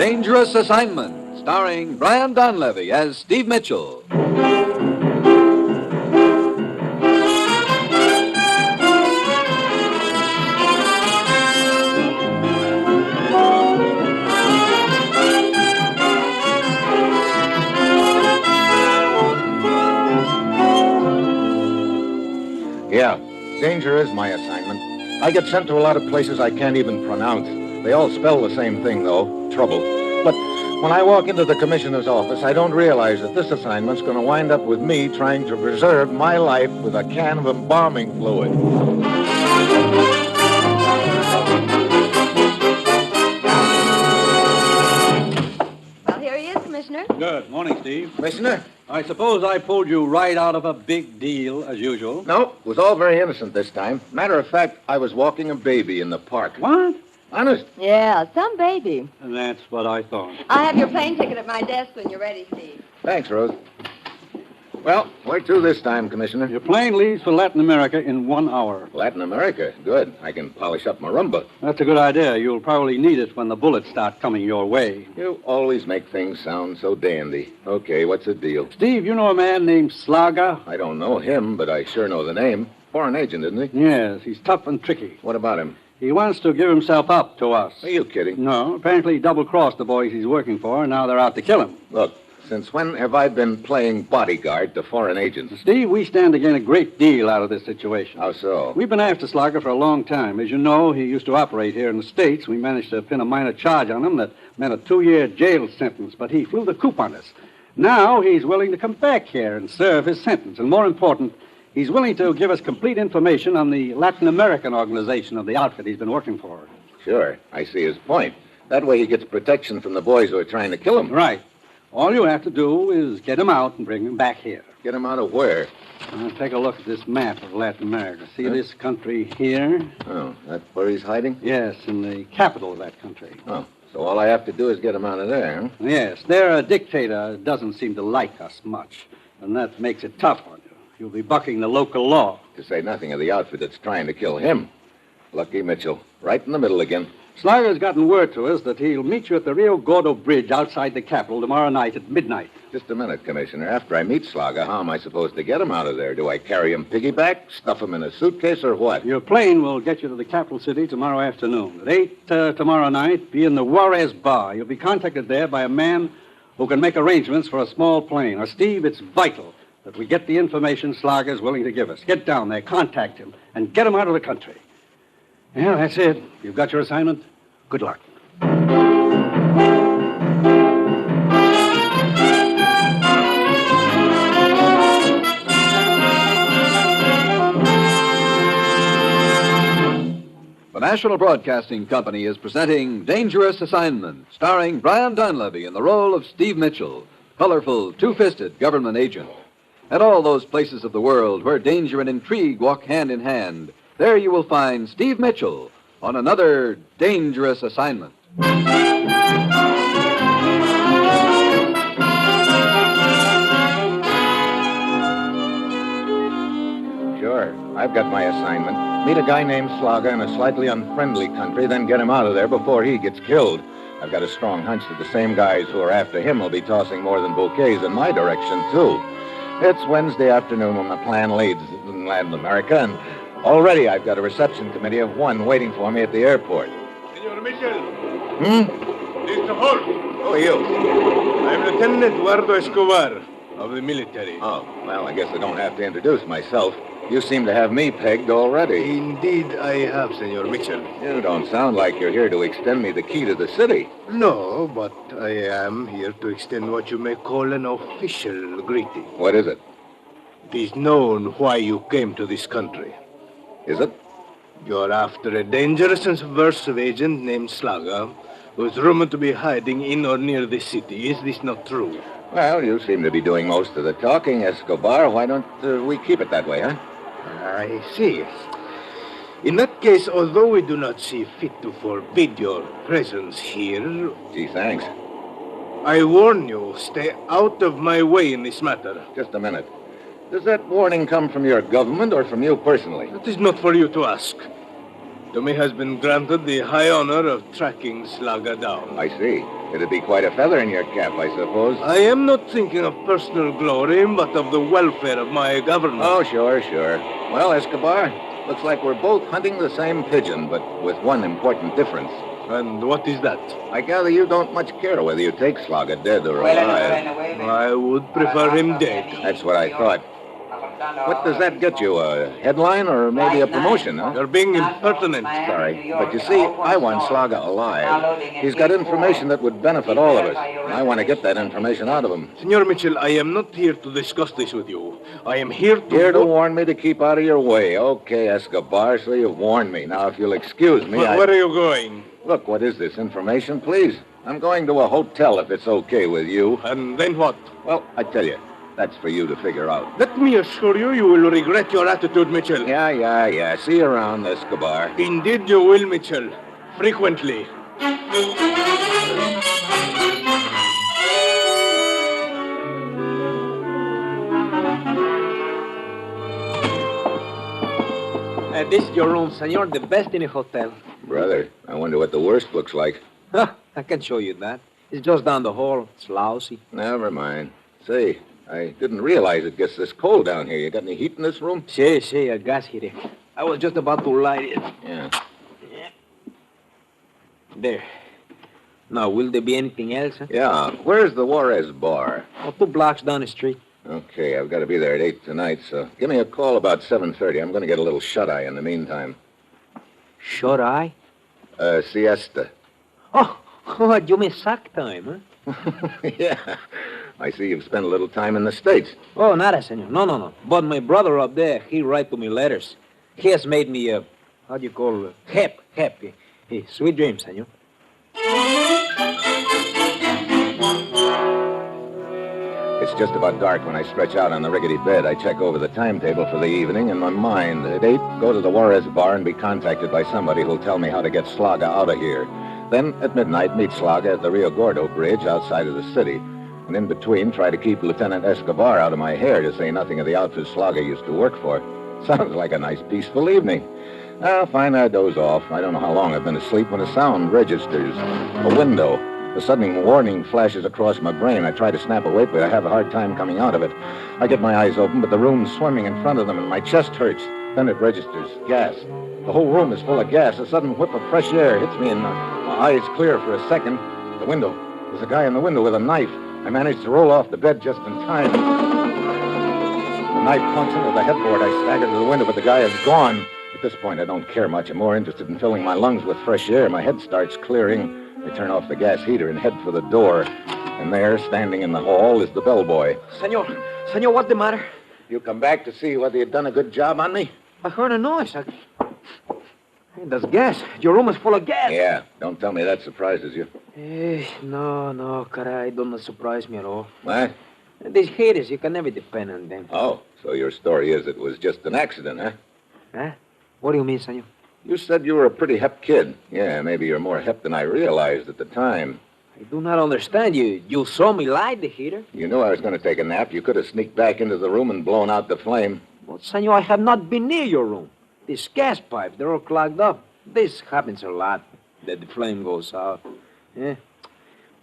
Dangerous Assignment, starring Brian Donlevy as Steve Mitchell. Yeah, danger is my assignment. I get sent to a lot of places I can't even pronounce. They all spell the same thing, though, trouble. But when I walk into the commissioner's office, I don't realize that this assignment's going to wind up with me trying to preserve my life with a can of embalming fluid. Well, here he is, Commissioner. Good. Morning, Steve. Commissioner? I suppose I pulled you right out of a big deal, as usual. No, it was all very innocent this time. Matter of fact, I was walking a baby in the park. What? Honest. Yeah, some baby. That's what I thought. I have your plane ticket at my desk when you're ready, Steve. Thanks, Rose. Well, where to this time, Commissioner? Your plane leaves for Latin America in 1 hour. Latin America. Good. I can polish up my rumba. That's a good idea. You'll probably need it when the bullets start coming your way. You always make things sound so dandy. Okay, what's the deal? Steve, you know a man named Slaga? I don't know him, but I sure know the name. Foreign agent, isn't he? Yes, he's tough and tricky. What about him? He wants to give himself up to us. Are you kidding? No, apparently he double-crossed the boys he's working for, and now they're out to kill him. Look, since when have I been playing bodyguard to foreign agents? Steve, we stand to gain a great deal out of this situation. How so? We've been after Slager for a long time. As you know, he used to operate here in the States. We managed to pin a minor charge on him that meant a 2-year jail sentence, but he flew the coop on us. Now he's willing to come back here and serve his sentence. And more important, he's willing to give us complete information on the Latin American organization of the outfit he's been working for. Sure, I see his point. That way he gets protection from the boys who are trying to kill him. Right. All you have to do is get him out and bring him back here. Get him out of where? Take a look at this map of Latin America. See this country here? Oh, that's where he's hiding? Yes, in the capital of that country. Oh, so all I have to do is get him out of there, huh? Yes, their dictator doesn't seem to like us much, and that makes it tough on you. You'll be bucking the local law. To say nothing of the outfit that's trying to kill him. Lucky Mitchell. Right in the middle again. Slager's gotten word to us that he'll meet you at the Rio Gordo Bridge outside the capital tomorrow night at midnight. Just a minute, Commissioner. After I meet Slager, how am I supposed to get him out of there? Do I carry him piggyback, stuff him in a suitcase, or what? Your plane will get you to the capital city tomorrow afternoon. At 8 tomorrow night, be in the Juarez Bar. You'll be contacted there by a man who can make arrangements for a small plane. Now, Steve, it's vital that we get the information Slager's willing to give us. Get down there, contact him, and get him out of the country. Yeah, that's it. You've got your assignment. Good luck. The National Broadcasting Company is presenting Dangerous Assignment, starring Brian Donlevy in the role of Steve Mitchell, colorful, two-fisted government agent. At all those places of the world where danger and intrigue walk hand in hand, there you will find Steve Mitchell on another dangerous assignment. Sure, I've got my assignment. Meet a guy named Slager in a slightly unfriendly country, then get him out of there before he gets killed. I've got a strong hunch that the same guys who are after him will be tossing more than bouquets in my direction, too. It's Wednesday afternoon when the plan leaves in Latin America, and already I've got a reception committee of one waiting for me at the airport. Senor Mitchell. Mr. Holt. Who are you? I'm Lieutenant Eduardo Escobar of the military. Oh, well, I guess I don't have to introduce myself. You seem to have me pegged already. Indeed, I have, Senor Mitchell. You don't sound like you're here to extend me the key to the city. No, but I am here to extend what you may call an official greeting. What is it? It is known why you came to this country. Is it? You're after a dangerous and subversive agent named Slager, who is rumored to be hiding in or near the city. Is this not true? Well, you seem to be doing most of the talking, Escobar. Why don't we keep it that way, huh? I see. In that case, although we do not see fit to forbid your presence here, Gee, thanks. I warn you, stay out of my way in this matter. Just a minute. Does that warning come from your government or from you personally? It is not for you to ask. To me has been granted the high honor of tracking Slager down. I see. It'd be quite a feather in your cap, I suppose. I am not thinking of personal glory, but of the welfare of my government. Oh, sure. Well, Escobar, looks like we're both hunting the same pigeon, but with one important difference. And what is that? I gather you don't much care whether you take Slaga dead or alive. I would prefer him dead. That's what I thought. What does that get you? A headline or maybe a promotion, huh? You're being impertinent. Sorry, but you see, I want Slaga alive. He's got information that would benefit all of us. I want to get that information out of him. Senor Mitchell, I am not here to discuss this with you. I am here to... Here to warn me to keep out of your way. Okay, Escobar, so you've warned me. Now, if you'll excuse me, Where are you going? Look, what is this information, please? I'm going to a hotel if it's okay with you. And then what? Well, I tell you, that's for you to figure out. Let me assure you, you will regret your attitude, Mitchell. Yeah. See you around, Escobar. Indeed you will, Mitchell. Frequently. This is your room, senor. The best in a hotel. Brother, I wonder what the worst looks like. I can show you that. It's just down the hall. It's lousy. Never mind. Say, I didn't realize it gets this cold down here. You got any heat in this room? Sí, a gas heater. I was just about to light it. Yeah. There. Now, will there be anything else? Huh? Yeah. Where's the Juarez bar? 2 blocks down the street. Okay, I've got to be there at 8 tonight, so give me a call about 7:30. I'm going to get a little shut-eye in the meantime. Shut-eye? Siesta. Oh, you mean sack time, huh? Yeah. I see you've spent a little time in the States. Oh, nada, senor. No. But my brother up there, he write to me letters. He has made me, how do you call it? Happy. Sweet dreams, senor. It's just about dark when I stretch out on the rickety bed. I check over the timetable for the evening in my mind. At 8, go to the Juarez bar and be contacted by somebody who'll tell me how to get Slaga out of here. Then, at midnight, meet Slaga at the Rio Gordo Bridge outside of the city. And in between, try to keep Lieutenant Escobar out of my hair, to say nothing of the outfit Slaga used to work for. Sounds like a nice, peaceful evening. Well, fine, I doze off. I don't know how long I've been asleep when a sound registers. A window. A sudden warning flashes across my brain. I try to snap awake, but I have a hard time coming out of it. I get my eyes open, but the room's swimming in front of them, and my chest hurts. Then it registers. Gas. The whole room is full of gas. A sudden whip of fresh air hits me, and my eyes clear for a second. The window. There's a guy in the window with a knife. I manage to roll off the bed just in time. The knife plunks into the headboard. I stagger to the window, but the guy is gone. At this point, I don't care much. I'm more interested in filling my lungs with fresh air. My head starts clearing. I turn off the gas heater and head for the door. And there, standing in the hall, is the bellboy. Senor, what's the matter? You come back to see whether you've done a good job on me? I heard a noise. Hey, there's gas. Your room is full of gas. Yeah, don't tell me that surprises you. No, caray, don't surprise me at all. What? These haters, you can never depend on them. Oh, so your story is it was just an accident, huh? Huh? What do you mean, senor? You said you were a pretty hep kid. Yeah, maybe you're more hep than I realized at the time. I do not understand you. You saw me light the heater. You knew I was going to take a nap. You could have sneaked back into the room and blown out the flame. But, senor, I have not been near your room. These gas pipes, they're all clogged up. This happens a lot, that the flame goes out. Yeah,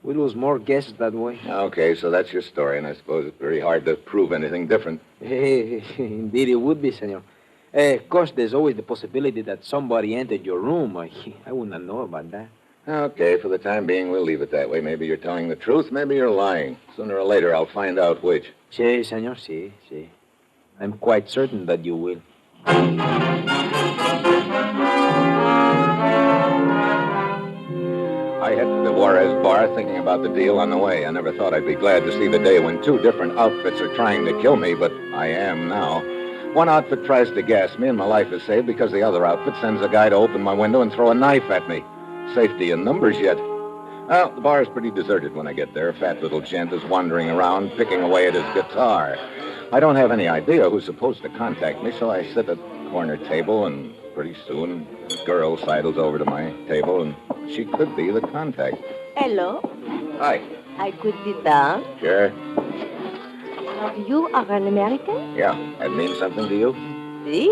we lose more gas that way. Okay, so that's your story, and I suppose it's very hard to prove anything different. Indeed it would be, senor. Of course, there's always the possibility that somebody entered your room. I would not know about that. Okay, for the time being, we'll leave it that way. Maybe you're telling the truth, maybe you're lying. Sooner or later, I'll find out which. Sí, senor, sí. I'm quite certain that you will. I head to the Juarez bar thinking about the deal on the way. I never thought I'd be glad to see the day when 2 different outfits are trying to kill me, but I am now. One outfit tries to gas me, and my life is saved because the other outfit sends a guy to open my window and throw a knife at me. Safety in numbers yet. Well, the bar is pretty deserted when I get there. A fat little gent is wandering around, picking away at his guitar. I don't have any idea who's supposed to contact me, so I sit at the corner table, and pretty soon a girl sidles over to my table, and she could be the contact. Hello. Hi. I could sit down. Sure. You are an American? Yeah, that means something to you? Si.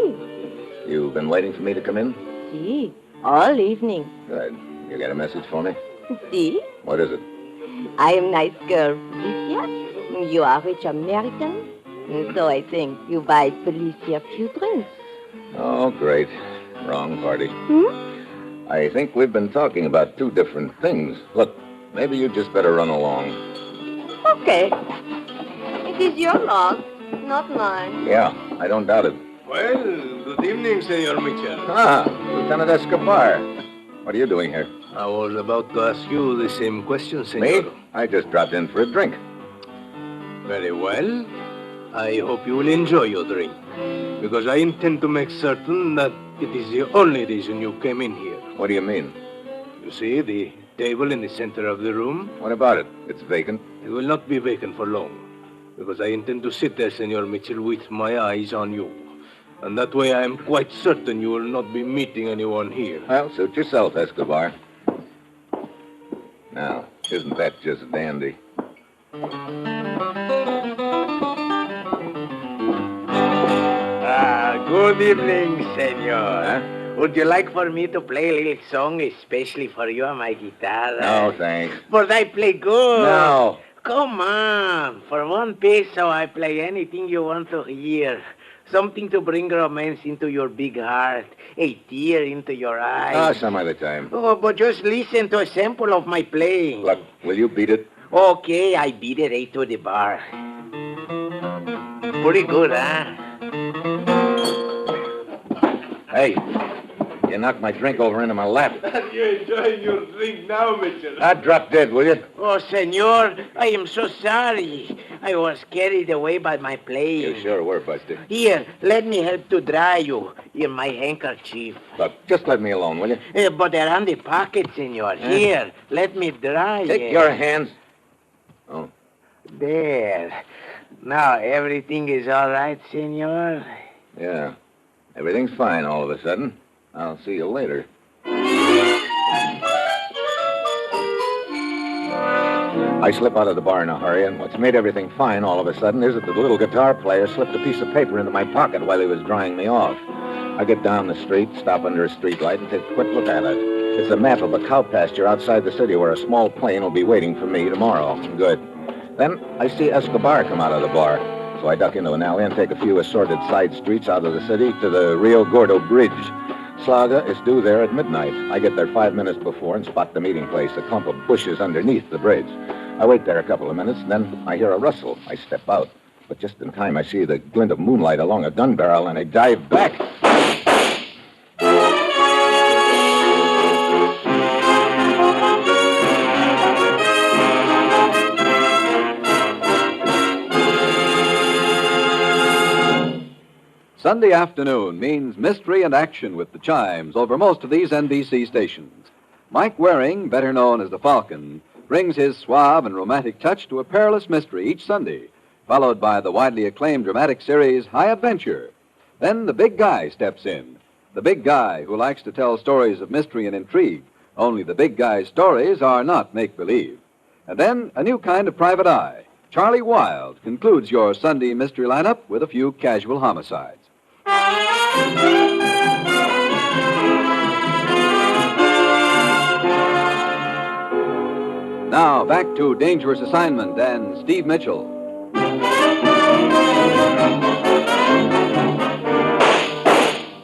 You've been waiting for me to come in? Si. All evening. Good. You got a message for me? Si. What is it? I am nice girl, Felicia. You are rich American. So I think you buy Felicia few drinks. Oh, great. Wrong party. Hmm? I think we've been talking about two different things. Look, maybe you just better run along. Okay. It is your loss, not mine. Yeah, I don't doubt it. Well, good evening, Senor Mitchell. Ah, Lieutenant Escobar. What are you doing here? I was about to ask you the same question, Me? Senor. I just dropped in for a drink. Very well. I hope you will enjoy your drink, because I intend to make certain that it is the only reason you came in here. What do you mean? You see the table in the center of the room? What about it? It's vacant. It will not be vacant for long, because I intend to sit there, Senor Mitchell, with my eyes on you. And that way I am quite certain you will not be meeting anyone here. Well, suit yourself, Escobar. Now, isn't that just dandy? Good evening, senor. Huh? Would you like for me to play a little song especially for you on my guitar? No, thanks. But I play good. No. Come on. For $1 I play anything you want to hear. Something to bring romance into your big heart. A tear into your Ah, eyes. some other time. Oh, but just listen to a sample of my playing. Look, will you beat it? Okay, I beat it right to the bar. Pretty good, huh? Hey, you knocked my drink over into my lap. You're enjoying your drink now, Mitchell. Drop dead, will you? Oh, senor, I am so sorry. I was carried away by my playing. You sure were, Buster. Here, let me help to dry you in my handkerchief. Look, just let me alone, will you? But they're on the pocket, senor. Here, let me dry Take you. your hands. Oh, There. Now, everything is all right, senor? yeah. Everything's fine all of a sudden. I'll see you later. I slip out of the bar in a hurry, and what's made everything fine all of a sudden is that the little guitar player slipped a piece of paper into my pocket while he was drying me off. I get down the street, stop under a streetlight, and take a quick look at it. It's the map of a cow pasture outside the city where a small plane will be waiting for me tomorrow. Good. Then I see Escobar come out of the bar. So I duck into an alley and take a few assorted side streets out of the city to the Rio Gordo Bridge. Slaga is due there at midnight. I get there 5 minutes before and spot the meeting place, a clump of bushes underneath the bridge. I wait there a couple of minutes, then I hear a rustle. I step out. But just in time, I see the glint of moonlight along a gun barrel, and I dive back. Sunday afternoon means mystery and action with the chimes over most of these NBC stations. Mike Waring, better known as the Falcon, brings his suave and romantic touch to a perilous mystery each Sunday, followed by the widely acclaimed dramatic series High Adventure. Then the big guy steps in, the big guy who likes to tell stories of mystery and intrigue, only the big guy's stories are not make-believe. And then a new kind of private eye. Charlie Wilde concludes your Sunday mystery lineup with a few casual homicides. Now, back to Dangerous Assignment and Steve Mitchell.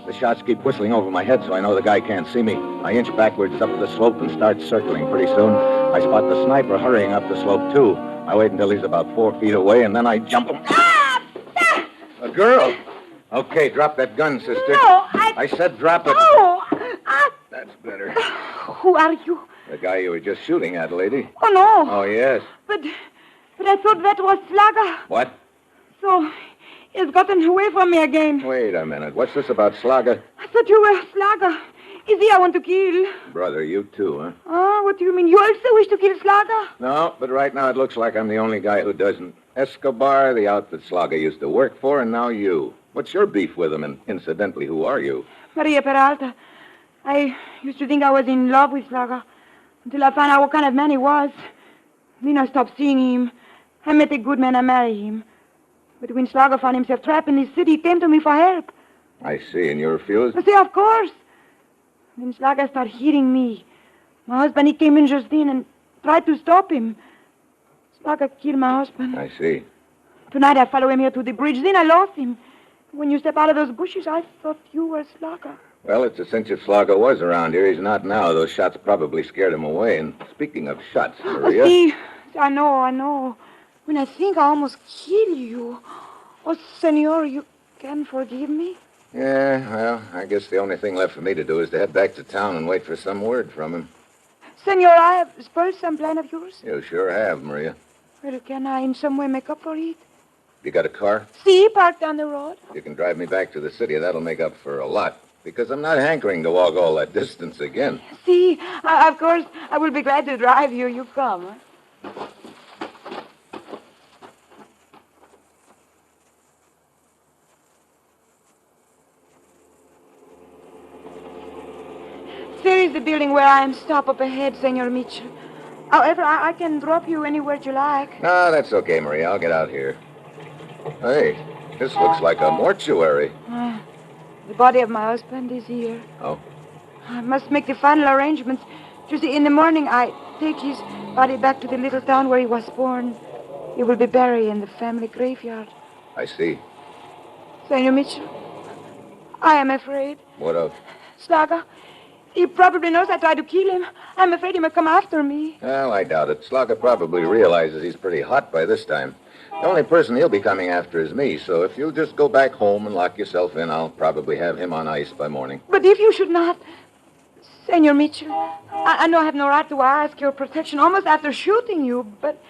The shots keep whistling over my head, so I know the guy can't see me. I inch backwards up the slope and start circling. Pretty soon, I spot the sniper hurrying up the slope, too. I wait until he's about 4 feet away, and then I jump him. A girl! Okay, drop that gun, sister. No, I said drop it. Oh! That's better. Who are you? The guy you were just shooting at, lady. Oh, no. Oh, yes. But I thought that was Slaga. What? So, he's gotten away from me again. Wait a minute. What's this about Slaga? I thought you were Slaga. Is he I want to kill? Brother, you too, huh? Oh, what do you mean? You also wish to kill Slaga? No, but right now it looks like I'm the only guy who doesn't. Escobar, the outfit Slaga used to work for, and now you. What's your beef with him? And incidentally, who are you? Maria Peralta. I used to think I was in love with Slaga until I found out what kind of man he was. Then I stopped seeing him. I met a good man and married him. But when Slaga found himself trapped in this city, he came to me for help. I see, and you refused? I say, of course. Then Slaga started hitting me. My husband, he came in just then and tried to stop him. Slaga killed my husband. I see. Tonight I followed him here to the bridge. Then I lost him. When you step out of those bushes, I thought you were Slaga. Well, it's a cinch if Slugger was around here. He's not now. Those shots probably scared him away. And speaking of shots, Maria... Oh, see, I know. When I think I almost killed you. Oh, senor, you can forgive me? Yeah, well, I guess the only thing left for me to do is to head back to town and wait for some word from him. Senor, I have spoiled some plan of yours. You sure have, Maria. Well, can I in some way make up for it? You got a car? See, parked down the road. You can drive me back to the city. That'll make up for a lot. Because I'm not hankering to walk all that distance again. See, of course, I will be glad to drive you. You come, huh? There is the building where I am stop up ahead, Senor Mitchell. However, I can drop you anywhere you like. No, that's okay, Maria. I'll get out here. Hey, this looks like a mortuary. The body of my husband is here. Oh? I must make the final arrangements. You see, in the morning, I take his body back to the little town where he was born. He will be buried in the family graveyard. I see. Senor Mitchell, I am afraid. What of? Slaga, he probably knows I tried to kill him. I'm afraid he may come after me. Well, I doubt it. Slugger probably realizes he's pretty hot by this time. The only person he'll be coming after is me, so if you'll just go back home and lock yourself in, I'll probably have him on ice by morning. But if you should not... Senor Mitchell, I know I have no right to ask your protection almost after shooting you, but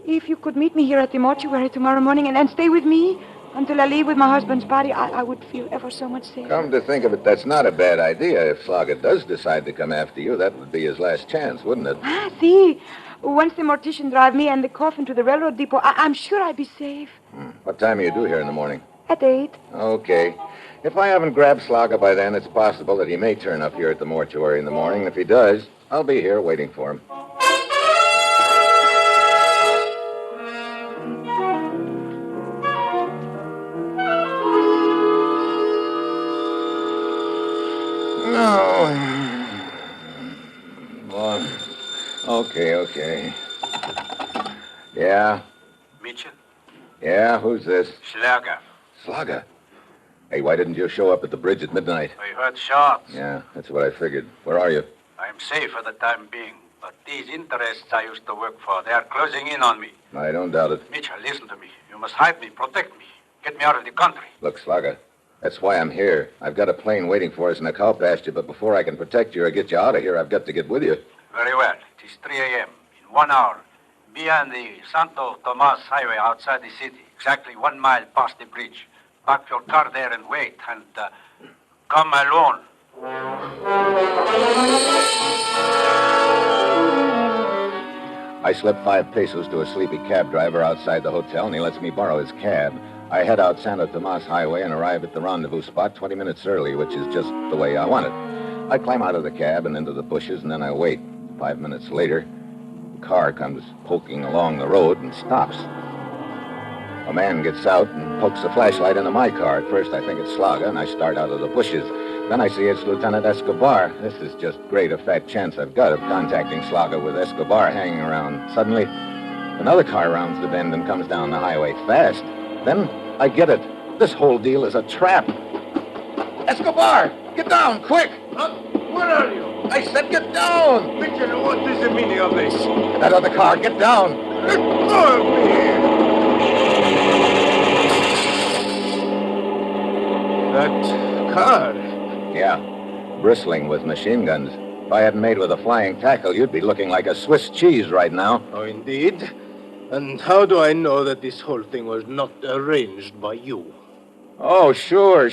if you could meet me here at the mortuary tomorrow morning and stay with me until I leave with my husband's body, I would feel ever so much safer. Come to think of it, that's not a bad idea. If Slugger does decide to come after you, that would be his last chance, wouldn't it? See, once the mortician drive me and the coffin to the railroad depot, I'm sure I'd be safe. What time are you due here in the morning? At 8. Okay. If I haven't grabbed Slugger by then, it's possible that he may turn up here at the mortuary in the morning. If he does, I'll be here waiting for him. No. Well, okay. Yeah? Mitchell? Yeah, who's this? Schlager. Slugger? Hey, why didn't you show up at the bridge at midnight? I heard shots. Yeah, that's what I figured. Where are you? I'm safe for the time being, but these interests I used to work for, they are closing in on me. I don't doubt it. Mitchell, listen to me. You must hide me, protect me. Get me out of the country. Look, Slugger, that's why I'm here. I've got a plane waiting for us in a cow pasture, but before I can protect you or get you out of here, I've got to get with you. Very well. It is 3 a.m. In 1 hour, be on the Santo Tomas Highway outside the city, exactly 1 mile past the bridge. Park your car there and wait, and come alone. I slip 5 pesos to a sleepy cab driver outside the hotel, and he lets me borrow his cab. I head out Santo Tomas Highway and arrive at the rendezvous spot 20 minutes early, which is just the way I want it. I climb out of the cab and into the bushes, and then I wait. 5 minutes later, the car comes poking along the road and stops. A man gets out and pokes a flashlight into my car. At first, I think it's Slugger, and I start out of the bushes. Then I see it's Lieutenant Escobar. This is just great, a fat chance I've got of contacting Slugger with Escobar hanging around. Suddenly, another car rounds the bend and comes down the highway fast. Then I get it. This whole deal is a trap. Escobar! Get down, quick! Where are you? I said get down! Mitchell, what is the meaning of this? Get out of the car, get down! Let go of me! That car. Yeah, bristling with machine guns. If I hadn't made with a flying tackle, you'd be looking like a Swiss cheese right now. Oh, indeed? And how do I know that this whole thing was not arranged by you? Oh, sure.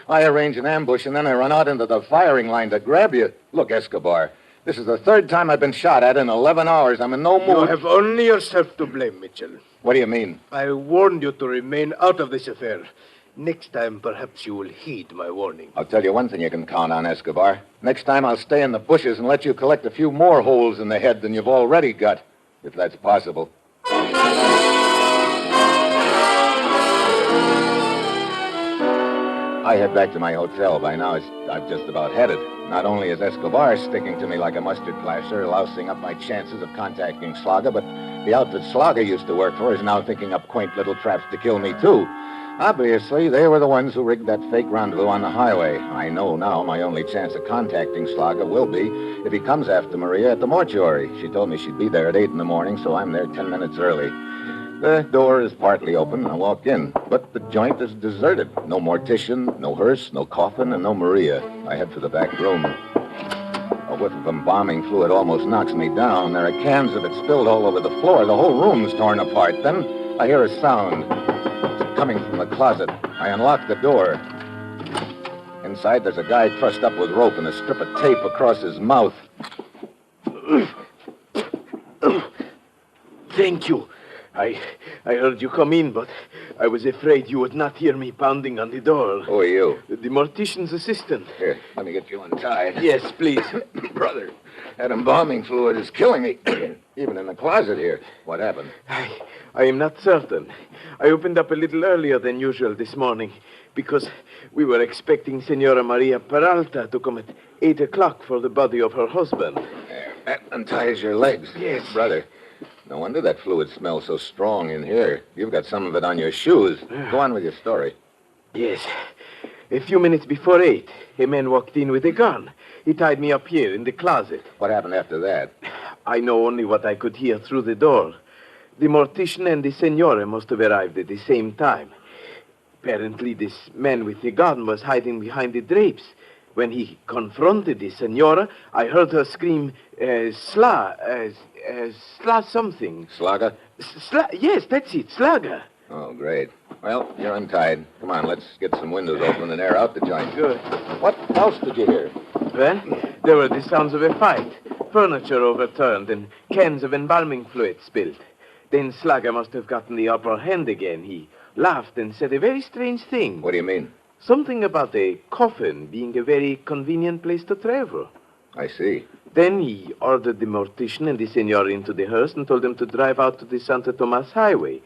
I arrange an ambush and then I run out into the firing line to grab you. Look, Escobar, this is the 3rd time I've been shot at in 11 hours. I'm in no mood. You have only yourself to blame, Mitchell. What do you mean? I warned you to remain out of this affair. Next time, perhaps you will heed my warning. I'll tell you one thing you can count on, Escobar. Next time I'll stay in the bushes and let you collect a few more holes in the head than you've already got, if that's possible. I head back to my hotel. By now, I've just about had it. Not only is Escobar sticking to me like a mustard plaster, lousing up my chances of contacting Slugger, but The outfit Slaga used to work for is now thinking up quaint little traps to kill me, too. Obviously, they were the ones who rigged that fake rendezvous on the highway. I know now my only chance of contacting Slaga will be if he comes after Maria at the mortuary. She told me she'd be there at 8 in the morning, so I'm there 10 minutes early. The door is partly open, and I walk in, but the joint is deserted. No mortician, no hearse, no coffin, and no Maria. I head for the back room. A whiff of embalming fluid almost knocks me down. There are cans of it spilled all over the floor. The whole room's torn apart. Then I hear a sound. It's coming from the closet. I unlock the door. Inside, there's a guy trussed up with rope and a strip of tape across his mouth. Thank you. I heard you come in, but I was afraid you would not hear me pounding on the door. Who are you? The mortician's assistant. Here, let me get you untied. Yes, please. Brother, that embalming fluid is killing me. Even in the closet here. What happened? I am not certain. I opened up a little earlier than usual this morning because we were expecting Senora Maria Peralta to come at 8 o'clock for the body of her husband. There, that unties your legs. Yes. Brother, no wonder that fluid smells so strong in here. You've got some of it on your shoes. Go on with your story. Yes. A few minutes before 8, a man walked in with a gun. He tied me up here in the closet. What happened after that? I know only what I could hear through the door. The mortician and the senora must have arrived at the same time. Apparently, this man with the gun was hiding behind the drapes. When he confronted the senora, I heard her scream, Sla something. Slaga? Yes, that's it, Slaga. Oh, great. Well, you're untied. Come on, let's get some windows open and air out the joint. Good. What else did you hear? Well, there were the sounds of a fight. Furniture overturned and cans of embalming fluid spilled. Then Slaga must have gotten the upper hand again. He laughed and said a very strange thing. What do you mean? Something about a coffin being a very convenient place to travel. I see. Then he ordered the mortician and the senor into the hearse and told them to drive out to the Santo Tomas highway.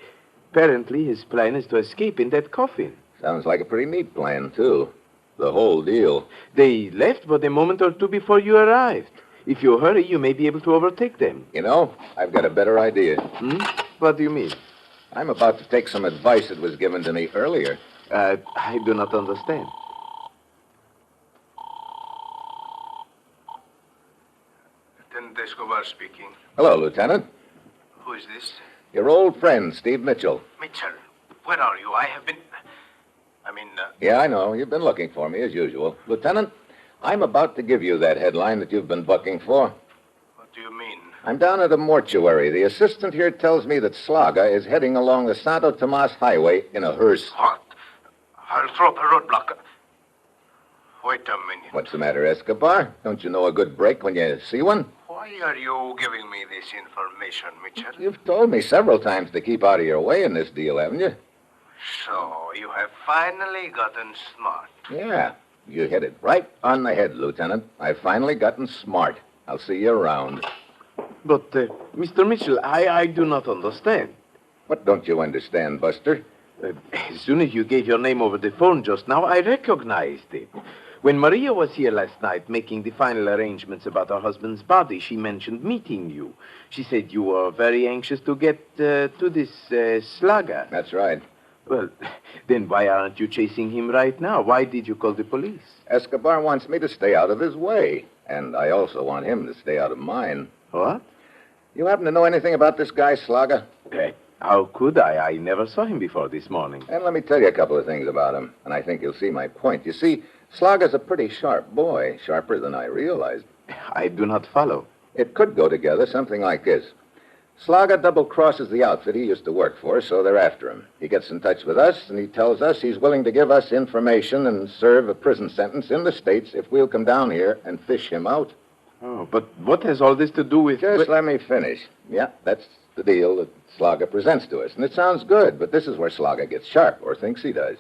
Apparently, his plan is to escape in that coffin. Sounds like a pretty neat plan, too. The whole deal. They left but a moment or two before you arrived. If you hurry, you may be able to overtake them. You know, I've got a better idea. What do you mean? I'm about to take some advice that was given to me earlier. I do not understand. Lieutenant Escobar speaking. Hello, Lieutenant. Who is this? Your old friend, Steve Mitchell. Mitchell. Where are you? I have been... Yeah, I know. You've been looking for me, as usual. Lieutenant, I'm about to give you that headline that you've been bucking for. What do you mean? I'm down at a mortuary. The assistant here tells me that Slaga is heading along the Santo Tomas highway in a hearse. What? I'll throw up a roadblock. Wait a minute. What's the matter, Escobar? Don't you know a good break when you see one? Why are you giving me this information, Mitchell? You've told me several times to keep out of your way in this deal, haven't you? So, you have finally gotten smart. Yeah. You hit it right on the head, Lieutenant. I've finally gotten smart. I'll see you around. But, Mr. Mitchell, I do not understand. What don't you understand, Buster? As soon as you gave your name over the phone just now, I recognized it. When Maria was here last night making the final arrangements about her husband's body, she mentioned meeting you. She said you were very anxious to get to this Slaga. That's right. Well, then why aren't you chasing him right now? Why did you call the police? Escobar wants me to stay out of his way. And I also want him to stay out of mine. What? You happen to know anything about this guy, Slaga? How could I? I never saw him before this morning. And let me tell you a couple of things about him, and I think you'll see my point. You see, Slaga's a pretty sharp boy, sharper than I realized. I do not follow. It could go together, something like this. Slaga double-crosses the outfit he used to work for, so they're after him. He gets in touch with us, and he tells us he's willing to give us information and serve a prison sentence in the States if we'll come down here and fish him out. Oh, but what has all this to do with... Just let me finish. Yeah, that's the deal that Slaga presents to us, and it sounds good, but this is where Slaga gets sharp, or thinks he does.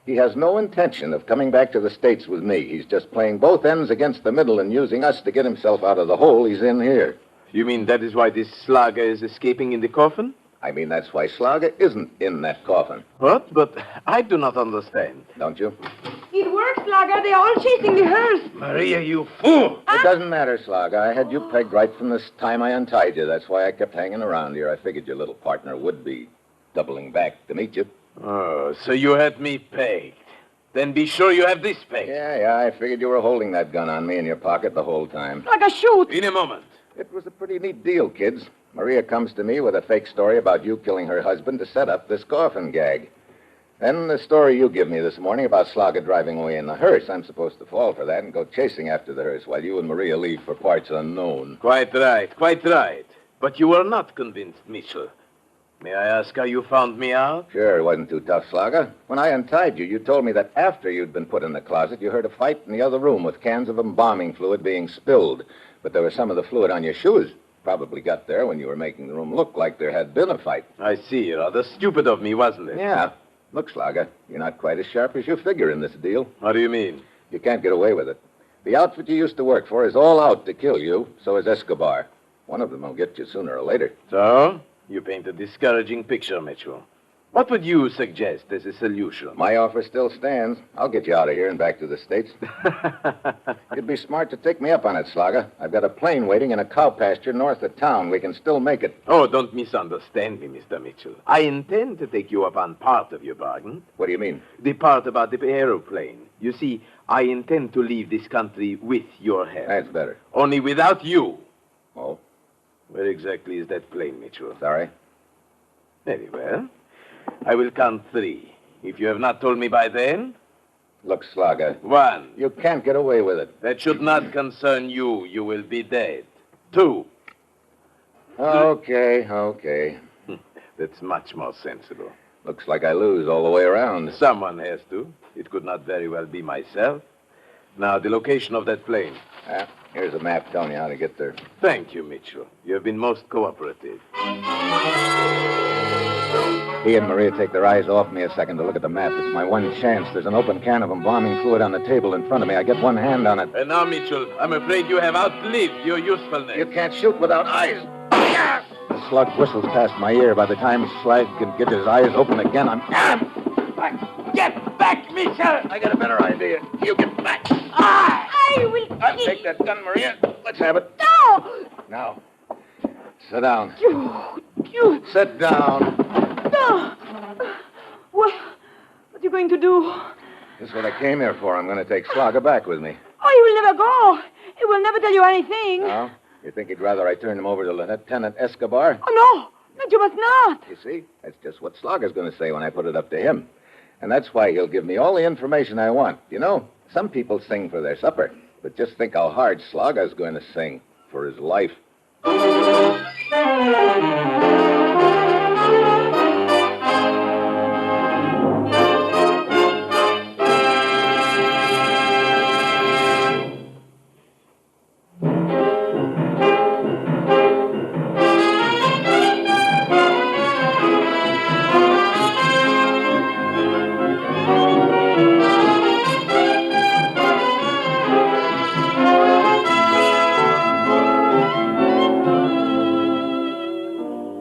He has no intention of coming back to the States with me. He's just playing both ends against the middle and using us to get himself out of the hole he's in here. You mean that is why this Slaga is escaping in the coffin? I mean, that's why Slaga isn't in that coffin. What? But I do not understand. Don't you? It works, Slugger. They are all chasing the hearse. Maria, you fool! It doesn't matter, Slaga. I had you pegged right from the time I untied you. That's why I kept hanging around here. I figured your little partner would be doubling back to meet you. Oh, so you had me pegged. Then be sure you have this pegged. Yeah, I figured you were holding that gun on me in your pocket the whole time. Slugger, shoot. In a moment. It was a pretty neat deal, kids. Maria comes to me with a fake story about you killing her husband to set up this coffin gag. Then the story you give me this morning about Slaga driving away in the hearse. I'm supposed to fall for that and go chasing after the hearse while you and Maria leave for parts unknown. Quite right, quite right. But you were not convinced, Mitchell. May I ask how you found me out? Sure, it wasn't too tough, Slaga. When I untied you, you told me that after you'd been put in the closet, you heard a fight in the other room with cans of embalming fluid being spilled. But there was some of the fluid on your shoes. Probably got there when you were making the room look like there had been a fight. I see. Rather stupid of me, wasn't it? Yeah. Look, Slaga, you're not quite as sharp as you figure in this deal. What do you mean? You can't get away with it. The outfit you used to work for is all out to kill you, so is Escobar. One of them will get you sooner or later. So, you paint a discouraging picture, Mitchell. What would you suggest as a solution? My offer still stands. I'll get you out of here and back to the States. You'd be smart to take me up on it, Slaga. I've got a plane waiting in a cow pasture north of town. We can still make it. Oh, don't misunderstand me, Mr. Mitchell. I intend to take you up on part of your bargain. What do you mean? The part about the aeroplane. You see, I intend to leave this country with your help. That's better. Only without you. Oh? Where exactly is that plane, Mitchell? Sorry? Very well. I will count 3. If you have not told me by then... Look, Slaga. 1. You can't get away with it. That should not concern you. You will be dead. 2. Okay. That's much more sensible. Looks like I lose all the way around. Someone has to. It could not very well be myself. Now, the location of that plane. Here's a map telling you how to get there. Thank you, Mitchell. You have been most cooperative. He and Maria take their eyes off me a second to look at the map. It's my one chance. There's an open can of embalming fluid on the table in front of me. I get one hand on it. And now, Mitchell, I'm afraid you have outlived your usefulness. You can't shoot without eyes. The slug whistles past my ear. By the time Slag can get his eyes open again, I'm... Get back, Mitchell! I got a better idea. You get back. I will I'll take that gun, Maria. Let's have it. No! Now, sit down. You... Sit down. No! What are you going to do? This is what I came here for. I'm going to take Slaga back with me. Oh, he will never go. He will never tell you anything. No? You think he'd rather I turn him over to Lieutenant Escobar? Oh, no, you must not. You see, that's just what Slaga's going to say when I put it up to him. And that's why he'll give me all the information I want. You know, some people sing for their supper. But just think how hard Slaga's going to sing for his life.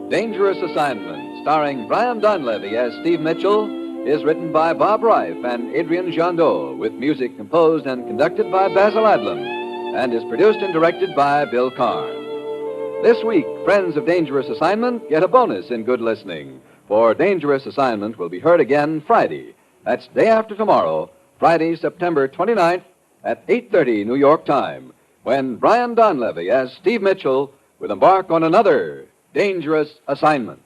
Dangerous Assignment, starring Brian Donlevy as Steve Mitchell, is written by Bob Reif and Adrian Jandot, with music composed and conducted by Basil Adlam, and is produced and directed by Bill Karn. This week, friends of Dangerous Assignment get a bonus in good listening, for Dangerous Assignment will be heard again Friday. That's day after tomorrow, Friday, September 29th at 8:30 New York time, when Brian Donlevy as Steve Mitchell will embark on another Dangerous Assignment.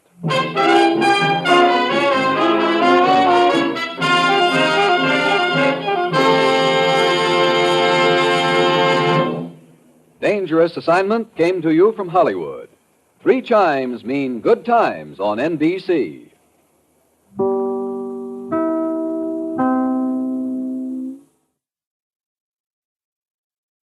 Dangerous Assignment came to you from Hollywood. 3 chimes mean good times on NBC.